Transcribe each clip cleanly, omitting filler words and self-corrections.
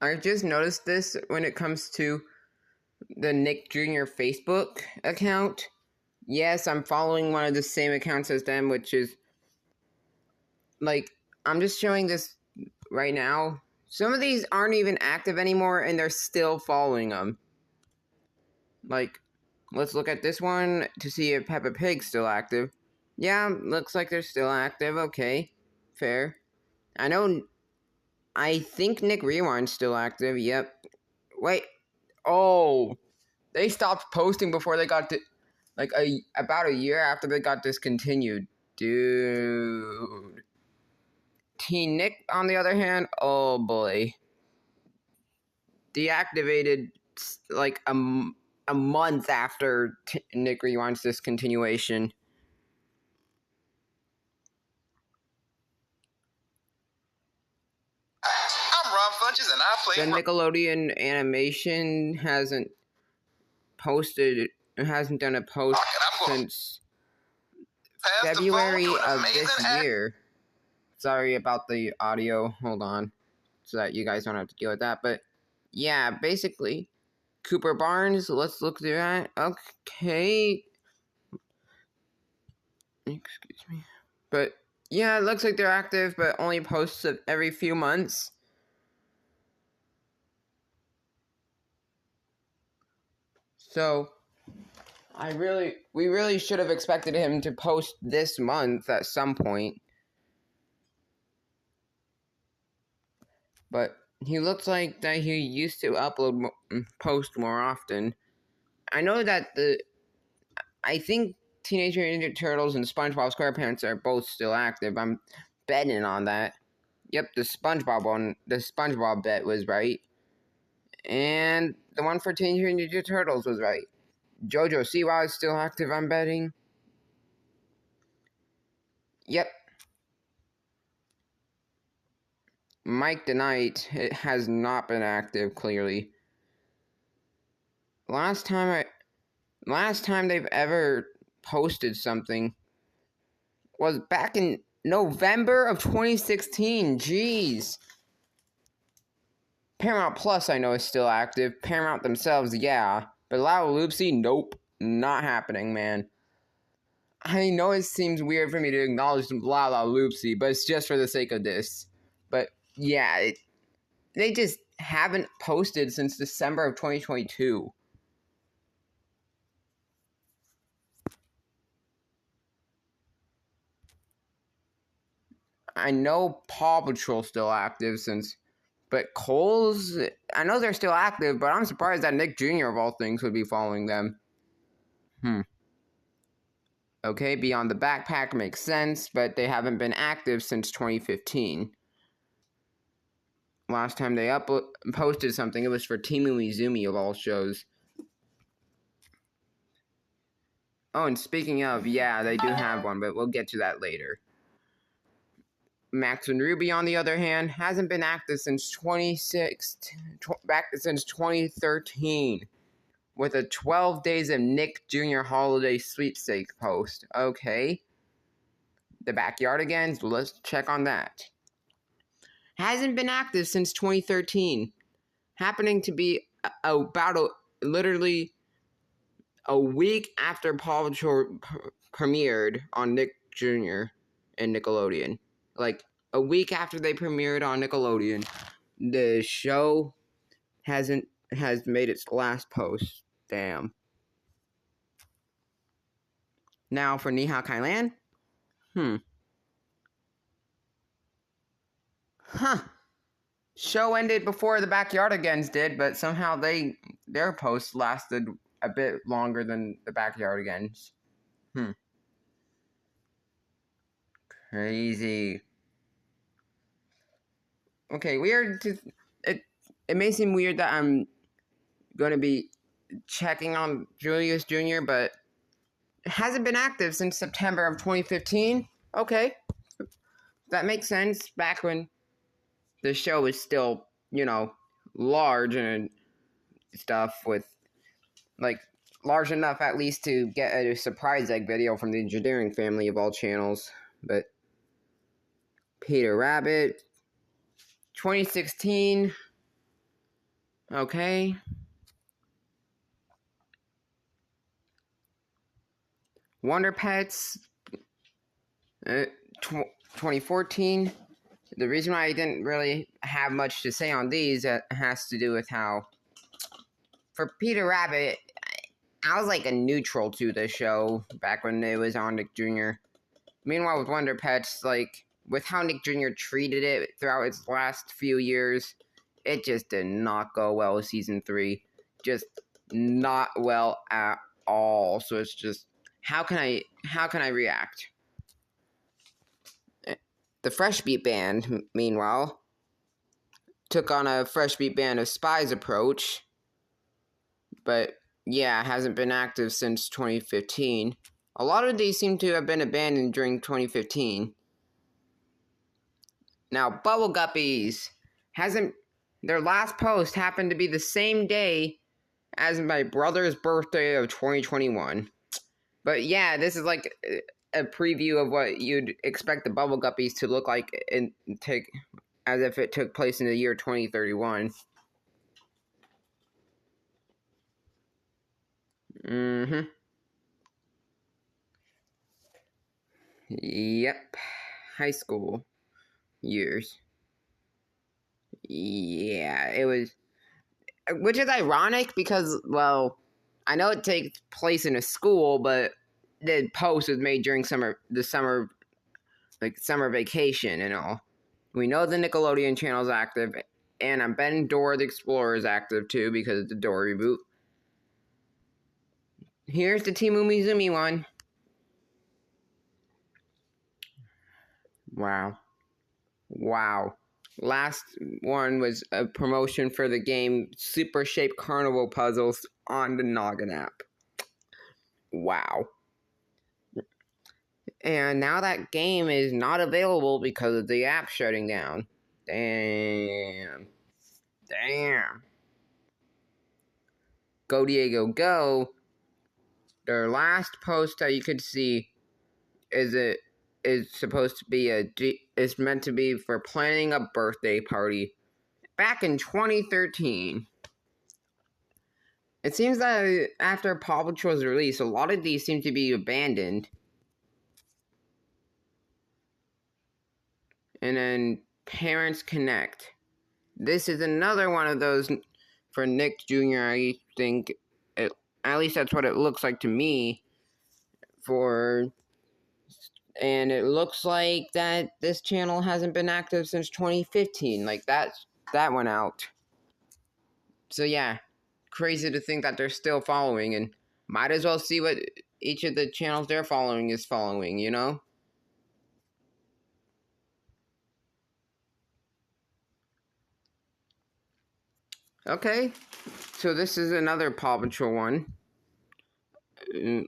I just noticed this when it comes to the Nick Jr. Facebook account. Yes, I'm following one of the same accounts as them, which is like, I'm just showing this right now. Some of these aren't even active anymore, and they're still following them. Like, let's look at this one to see if Peppa Pig's still active. Yeah, looks like they're still active. Okay, fair. I think Nick Rewind's still active. Yep. Wait. Oh, they stopped posting before they got about a year after they got discontinued. Dude. Teen Nick, on the other hand, oh boy. Deactivated like a month after Nick Rewind's discontinuation. I'm Rob Funches and I play The Nickelodeon animation hasn't done a post since February of this year. Sorry about the audio. Hold on. So that you guys don't have to deal with that. But yeah, basically, Cooper Barnes, let's look through that. Okay. Excuse me. But yeah, it looks like they're active, but only posts every few months. So we really should have expected him to post this month at some point. But he looks like that he used to post more often. I know that I think Teenage Mutant Ninja Turtles and SpongeBob SquarePants are both still active. I'm betting on that. Yep, the SpongeBob bet was right. And the one for Teenage Mutant Ninja Turtles was right. JoJo Siwa is still active, I'm betting. Yep. Mike the Knight, it has not been active, clearly. Last time they've ever posted something was back in November of 2016. Jeez. Paramount Plus, I know, is still active. Paramount themselves, yeah. But Lala Loopsy, nope. Not happening, man. I know it seems weird for me to acknowledge Lala Loopsy, but it's just for the sake of this. But yeah, they just haven't posted since December of 2022. I know Paw Patrol's still active but Cole's, I know they're still active, but I'm surprised that Nick Jr. of all things would be following them. Okay, Beyond the Backpack makes sense, but they haven't been active since 2015. Last time they posted something, it was for Timu Mizumi of all shows. Oh, and speaking of, yeah, they do have one, but we'll get to that later. Max and Ruby, on the other hand, hasn't been active since 2013, with a 12 Days of Nick Jr. Holiday Sweepstakes post. Okay. The Backyardigans, let's check on that. Hasn't been active since 2013. Happening to be literally a week after Paw Patrol premiered on Nick Jr. and Nickelodeon. Like, a week after they premiered on Nickelodeon, the show has made its last post. Damn. Now for Nihao Kailan? Huh. Show ended before the Backyardigans did, but somehow their posts lasted a bit longer than the Backyardigans. Crazy. Okay, weird. It may seem weird that I'm going to be checking on Julius Jr., but it hasn't been active since September of 2015. Okay. That makes sense. Back when the show was still, large and stuff, with, large enough at least to get a surprise egg video from the engineering family of all channels. But Peter Rabbit, 2016, Okay. Wonder Pets, 2014. The reason why I didn't really have much to say on these has to do with how, for Peter Rabbit, I was like a neutral to the show back when it was on Nick Jr. Meanwhile, with Wonder Pets, like, with how Nick Jr. treated it throughout its last few years, it just did not go well with season 3. Just not well at all. So it's just, how can I react? The Fresh Beat Band, meanwhile, took on a Fresh Beat Band of Spies approach, but yeah, hasn't been active since 2015. A lot of these seem to have been abandoned during 2015. Now, Bubble Guppies their last post happened to be the same day as my brother's birthday of 2021. But yeah, this is like a preview of what you'd expect the Bubble Guppies to look like as if it took place in the year 2031. Yep. High school years. Yeah, it was, which is ironic because, well, I know it takes place in a school, but the post was made during summer vacation and all. We know the Nickelodeon channel is active, and I'm betting Dora the Explorer is active too because of the Dora reboot. Here's the Team Umizoomi one. Wow. Last one was a promotion for the game Super Shape Carnival Puzzles on the Noggin app. Wow. And now that game is not available because of the app shutting down. Damn. Go Diego Go. Their last post that you could see is supposed to be is meant to be for planning a birthday party back in 2013. It seems that after Paw Patrol's release, a lot of these seem to be abandoned. And then Parents Connect. This is another one of those for Nick Jr. I think, at least that's what it looks like to me. And it looks like that this channel hasn't been active since 2015. Like that went out. So yeah, crazy to think that they're still following, and might as well see what each of the channels they're following is following, you know? Okay, so this is another Paw Patrol one.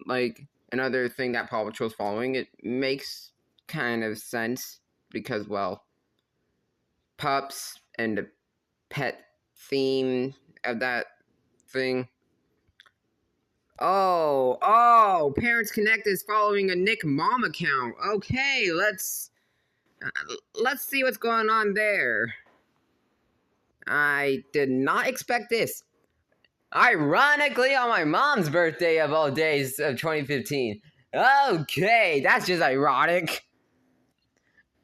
Like, another thing that Paw Patrol's following. It makes kind of sense because, well, pups and the pet theme of that thing. Oh, Parents Connect is following a Nick Mom account. Okay, let's see what's going on there. I did not expect this. Ironically, on my mom's birthday of all days of 2015. Okay, that's just ironic.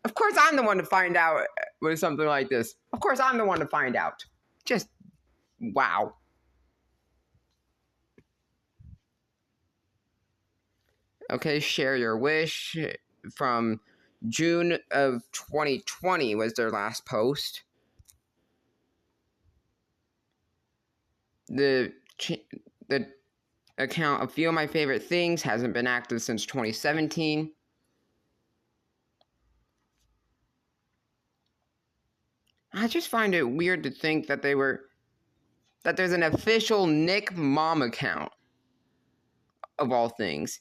Of course, I'm the one to find out with something like this. Of course, I'm the one to find out. Just, wow. Okay, Share Your Wish from June of 2020 was their last post. The account A Few of My Favorite Things hasn't been active since 2017. I just find it weird to think that there's an official Nick Mom account of all things.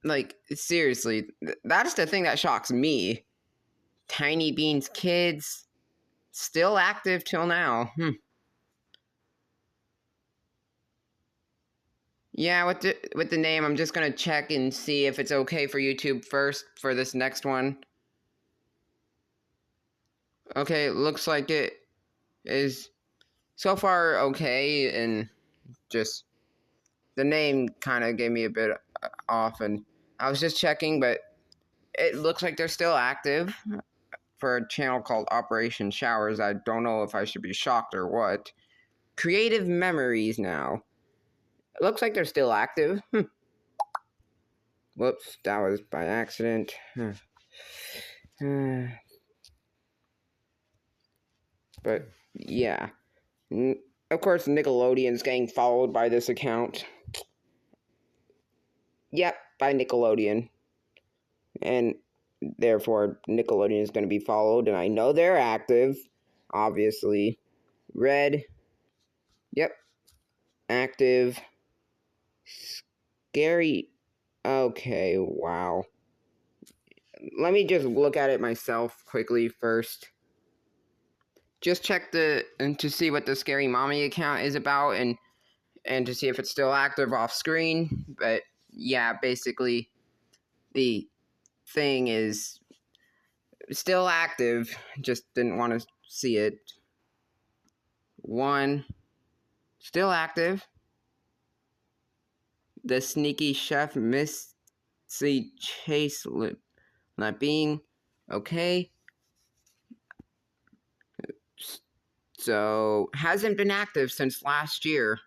Like, seriously, that's the thing that shocks me. Tiny Beans Kids, still active till now. Yeah, with the name, I'm just gonna check and see if it's okay for YouTube first for this next one. Okay, looks like it is So far, okay, and just the name kind of gave me a bit off, and I was just checking, but it looks like they're still active for a channel called Operation Showers. I don't know if I should be shocked or what. Creative Memories now. It looks like they're still active. Whoops, that was by accident. But yeah. Of course, Nickelodeon's getting followed by this account. Yep, by Nickelodeon. And therefore, Nickelodeon is going to be followed. And I know they're active, obviously. Red. Yep. Active. Scary. Okay, wow. Let me just look at it myself quickly first. Just check to see what the Scary Mommy account is about and to see if it's still active off screen. But yeah, basically the thing is still active, just didn't want to see it. One, still active. The Sneaky Chef Missy Chase not being okay. So hasn't been active since last year.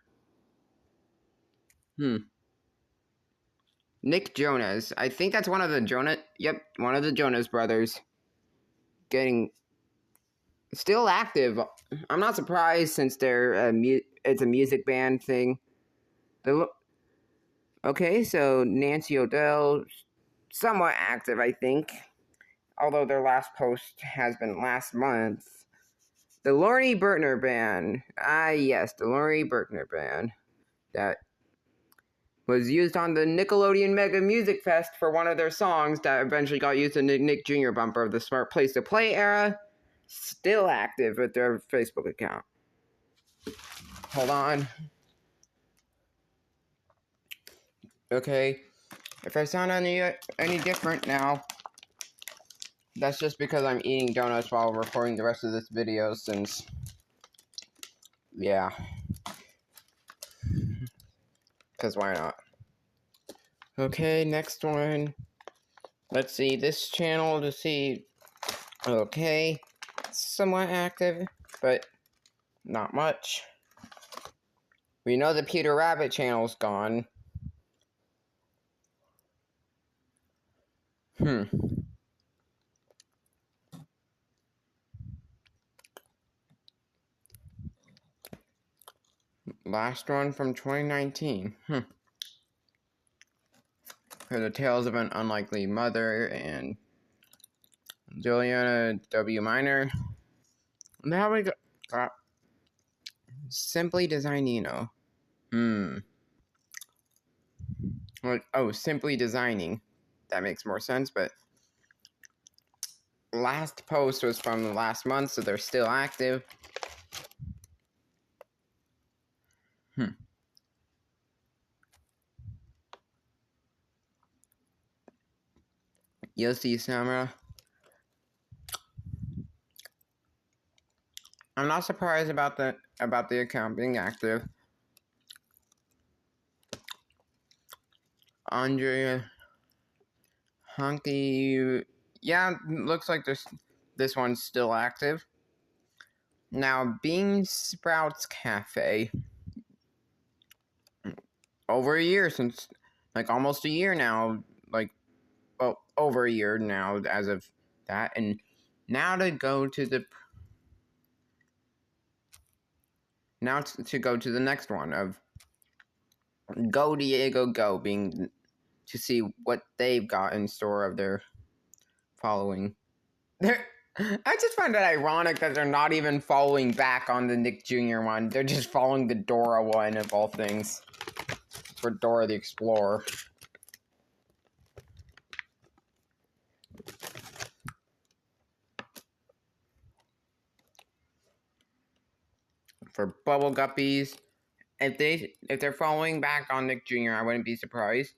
Nick Jonas. I think that's one of the one of the Jonas brothers. Getting still active. I'm not surprised since they're it's a music band thing. Okay, so Nancy O'Dell, somewhat active, I think. Although their last post has been last month. The Lorne Bertner Band. Ah, yes, the Lorne Bertner Band. That was used on the Nickelodeon Mega Music Fest for one of their songs that eventually got used in the Nick Jr. bumper of the Smart Place to Play era. Still active with their Facebook account. Hold on. Okay. If I sound any different now, that's just because I'm eating donuts while recording the rest of this video since, yeah. Because why not? Okay, next one. Let's see this channel to see. Okay. Somewhat active, but not much. We know the Peter Rabbit channel's gone. Last one from 2019. For the Tales of an Unlikely Mother and Juliana W. Minor. Now we got Simply Designino. Oh, Simply Designing. That makes more sense, but last post was from last month, so they're still active. Yosi Samra. I'm not surprised about the account being active. Andrea Hunky. Yeah, looks like this one's still active. Now, Bean Sprouts Cafe. Over a year since, like almost a year now, like, well, over a year now as of that. And now to go to the, go to the next one of Go Diego Go, being to see what they've got in store of their following. I just find it ironic that they're not even following back on the Nick Jr. one. They're just following the Dora one of all things. For Dora the Explorer. For Bubble Guppies. If they're following back on Nick Jr., I wouldn't be surprised.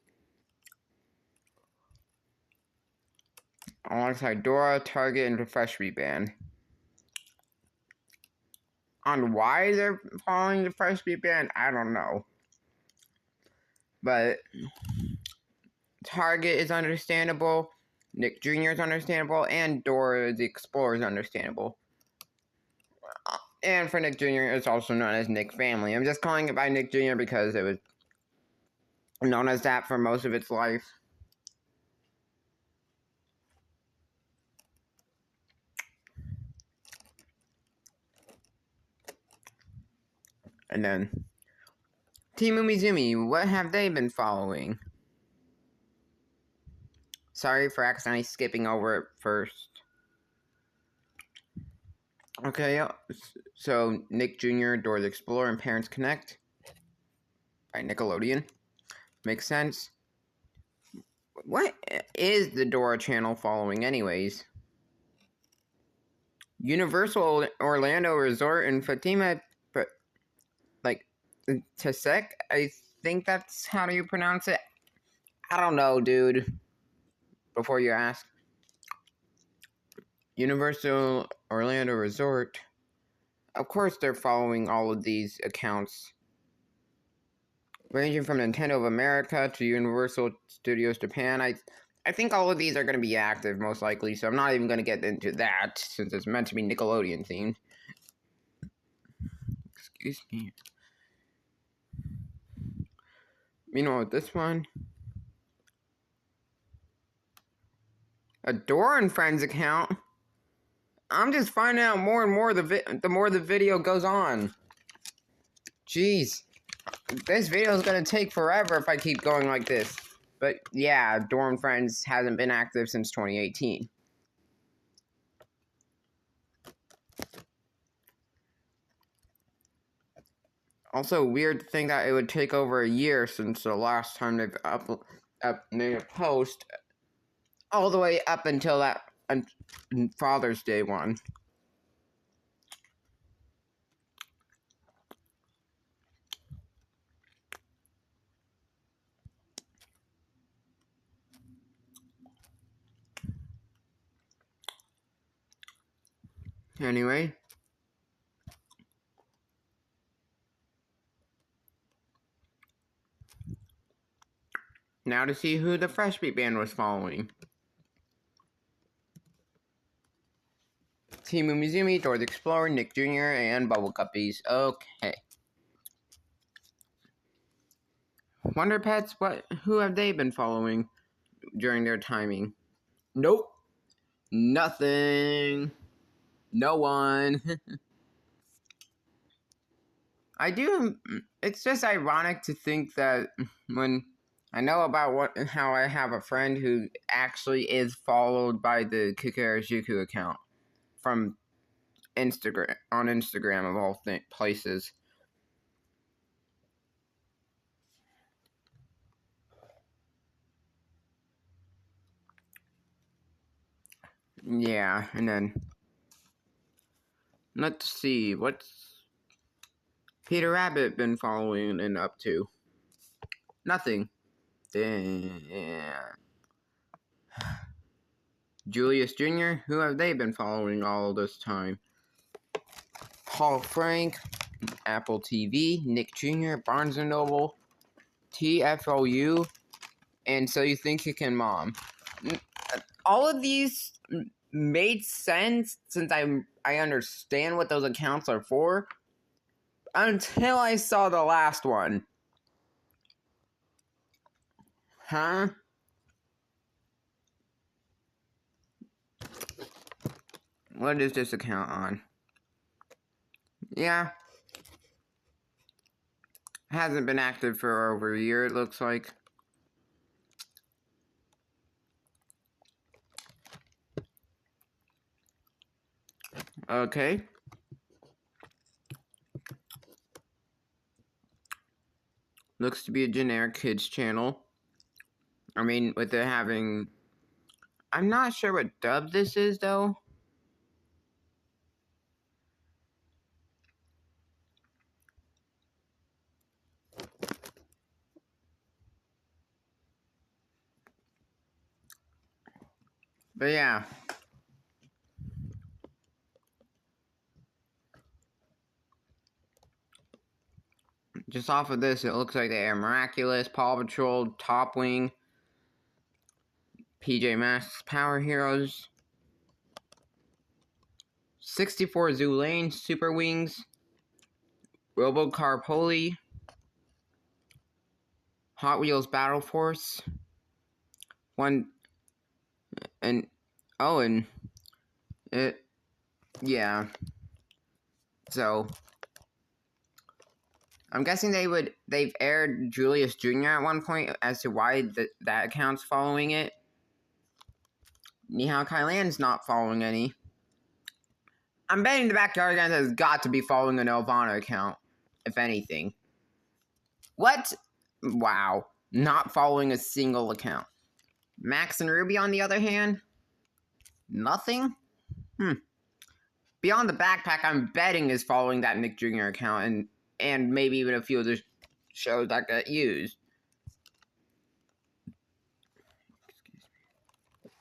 Alongside Dora, Target, and the Fresh Band. on why they're following the Fresh Beat Band, I don't know. But Target is understandable, Nick Jr. is understandable, and Dora the Explorer is understandable. And for Nick Jr., it's also known as Nick Family. I'm just calling it by Nick Jr. because it was known as that for most of its life. And then Team Umizoomi, what have they been following? Sorry for accidentally skipping over it first. Okay, so Nick Jr., Dora the Explorer, and Parents Connect by Nickelodeon. Makes sense. What is the Dora channel following anyways? Universal Orlando Resort and Fatima, like, Tasek? I think that's how you pronounce it. I don't know, dude. Before you ask. Universal Orlando Resort. Of course they're following all of these accounts. Ranging from Nintendo of America to Universal Studios Japan. I think all of these are going to be active, most likely, so I'm not even going to get into that, since it's meant to be Nickelodeon themed. Excuse me. Meanwhile, with this one, a Dora and Friends account. I'm just finding out more and more the more the video goes on. Jeez. This video is going to take forever if I keep going like this. But yeah, Dora and Friends hasn't been active since 2018. Also, weird to think that it would take over a year since the last time they've made a post, all the way up until that Father's Day one. Anyway. Now to see who the Fresh Beat Band was following. Team Umizoomi, Dora the Explorer, Nick Jr., and Bubble Guppies. Okay. Wonder Pets, who have they been following during their timing? Nope. Nothing. No one. It's just ironic to think that when I know about how I have a friend who actually is followed by the Kikarajuku account from Instagram, on Instagram of all places. Yeah, and then let's see, what's Peter Rabbit been following and up to? Nothing. Damn. Julius Jr., who have they been following all this time? Paul Frank, Apple TV, Nick Jr., Barnes & Noble, TFOU, and So You Think You Can Mom. All of these made sense since I understand what those accounts are for, until I saw the last one. Huh? What is this account on? Yeah. Hasn't been active for over a year, it looks like. Okay. Looks to be a generic kids channel. I mean, with it having... I'm not sure what dub this is, though. But yeah. just off of this, it looks like they are Miraculous, Paw Patrol, Top Wing, PJ Masks, Power Heroes, 64 Zoo Lane, Super Wings, Robocar Poli, Hot Wheels Battle Force, yeah. So I'm guessing they've aired Julius Jr. at one point as to why that account's following it. Nihao Kailan's not following any. I'm betting the Backyard Guns has got to be following an Nelvana account, if anything. What? Wow. Not following a single account. Max and Ruby, on the other hand? Nothing? Beyond the Backpack, I'm betting is following that Nick Jr. account, and maybe even a few other shows that get used.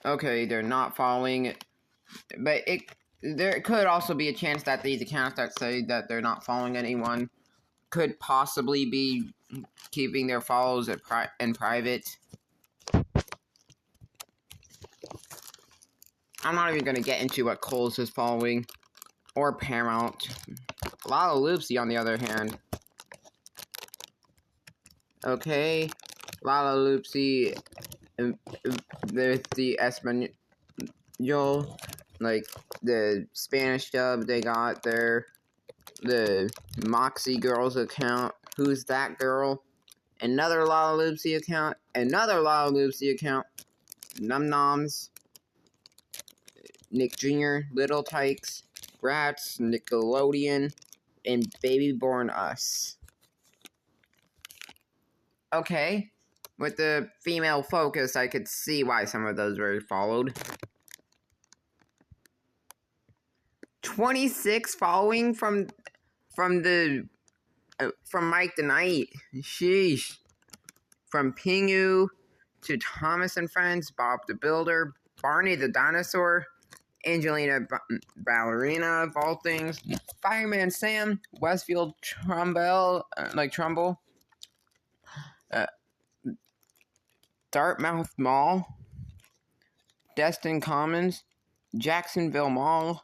Okay, they're not following it, but there could also be a chance that these accounts that say that they're not following anyone could possibly be keeping their follows in private. I'm not even going to get into what Kohl's is following, or Paramount. Lala Loopsy, on the other hand. Okay, Lala Loopsy, there's the Espanol, like the Spanish dub they got there, the Moxie Girls account, Who's That Girl, another Lala Loopsy account, another Lala Loopsy account, Num Noms, Nick Jr., Little Tykes, Bratz, Nickelodeon, and Baby Born Us. Okay, with the female focus, I could see why some of those were followed. 26 following from Mike the Knight. Sheesh. From Pingu to Thomas and Friends, Bob the Builder, Barney the Dinosaur, Angelina Ballerina, of all things, Fireman Sam, Westfield Trumbull, Dartmouth Mall, Destin Commons, Jacksonville Mall,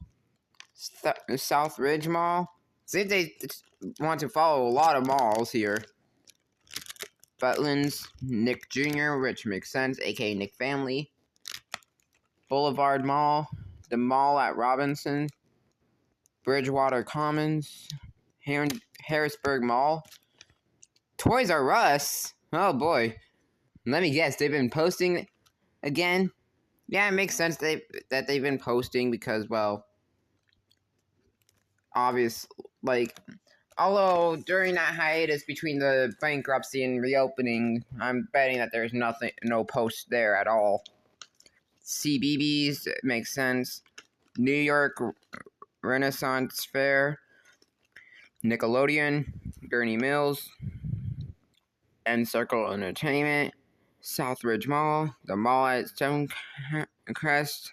South Ridge Mall. See, they want to follow a lot of malls here. Butlin's, Nick Jr., which makes sense, aka Nick Family. Boulevard Mall, the mall at Robinson, Bridgewater Commons, Harrisburg Mall, Toys R Us. Oh boy. Let me guess, they've been posting again? Yeah, it makes sense that they've been posting because, well, obvious, like, although during that hiatus between the bankruptcy and reopening, I'm betting that there's no posts there at all. CBBS, it makes sense. New York Renaissance Fair, Nickelodeon, Gurney Mills, End Circle Entertainment, Southridge Mall, the mall at Stonecrest,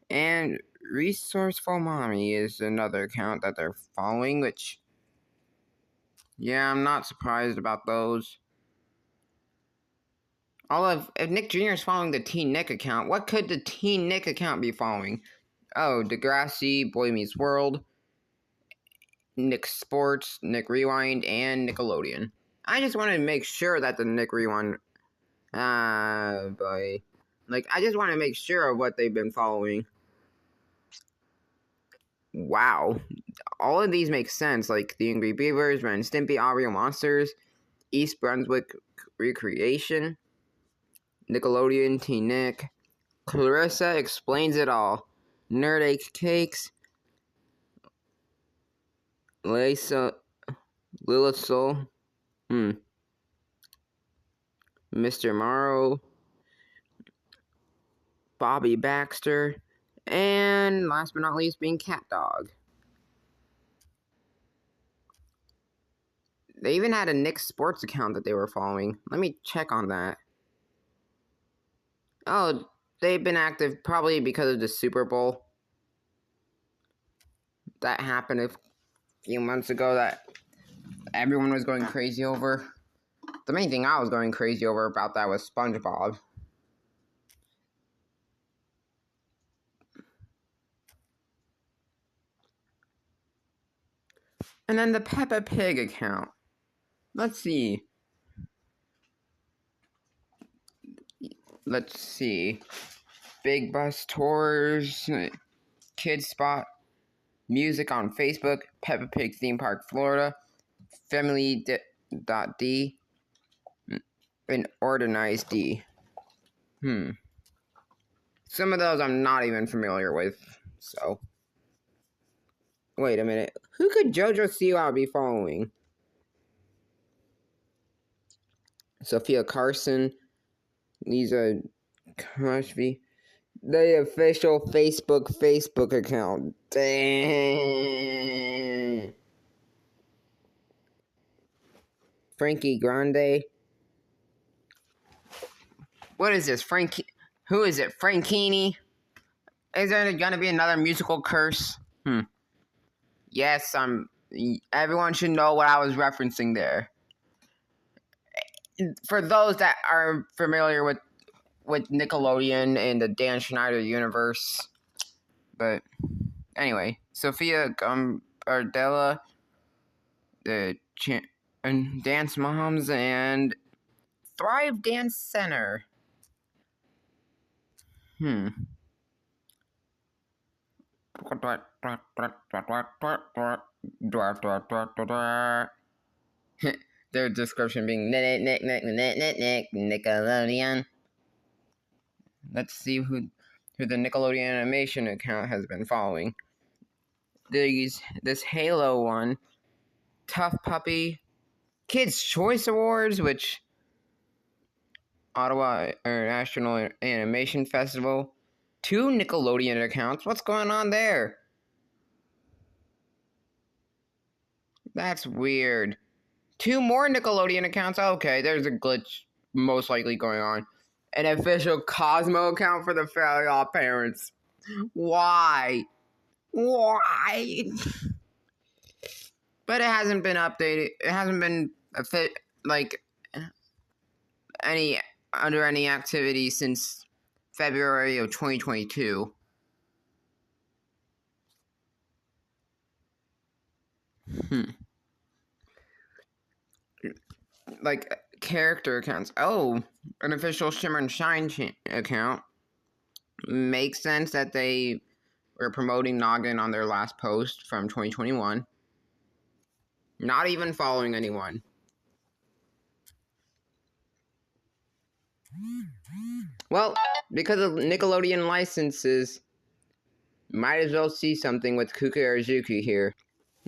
and Resourceful Mommy is another account that they're following, which, yeah, I'm not surprised about those. If Nick Jr. is following the Teen Nick account, what could the Teen Nick account be following? Oh, Degrassi, Boy Meets World, Nick Sports, Nick Rewind, and Nickelodeon. I just want to make sure that the Nick Rewind... boy. Like, I just want to make sure of what they've been following. Wow. All of these make sense, like the Angry Beavers, Ren and Stimpy, Oreo Monsters, East Brunswick Recreation, Nickelodeon, Teen Nick, Clarissa Explains It All, Nerdache Cakes, Lilith Soul, Mr. Morrow, Bobby Baxter, and last but not least being Cat Dog. They even had a Nick Sports account that they were following. Let me check on that. Oh, they've been active probably because of the Super Bowl. That happened a few months ago. That everyone was going crazy over. The main thing I was going crazy over about that was SpongeBob. And then the Peppa Pig account. Let's see. Big Bus Tours, Kids Spot, Music on Facebook, Peppa Pig Theme Park Florida, Family.d, and Organized D. Some of those I'm not even familiar with, so. Wait a minute. Who could JoJo Siwa be following? Sophia Carson, Lisa Crosby. The official Facebook account. Dang. Frankie Grande. What is this? Who is it? Frankini? Is there gonna be another musical curse? Yes, everyone should know what I was referencing there. For those that are familiar with Nickelodeon and the Dan Schneider universe. But anyway, Sophia Gambardella, the Dance Moms, and Thrive Dance Center. Their description being Nickelodeon. Let's see who the Nickelodeon animation account has been following. This Halo one, Tough Puppy, Kids Choice Awards, which Ottawa International Animation Festival, 2 Nickelodeon accounts. What's going on there? That's weird. 2 more Nickelodeon accounts. Okay, there's a glitch most likely going on. An official Cosmo account for the Fairly Odd Parents. Why? But it hasn't been updated. It hasn't been under any activity since February of 2022. Like character accounts. Oh, an official Shimmer and Shine account. Makes sense that they were promoting Noggin on their last post from 2021. Not even following anyone. Well, because of Nickelodeon licenses, might as well see something with Kuka Arzuki here.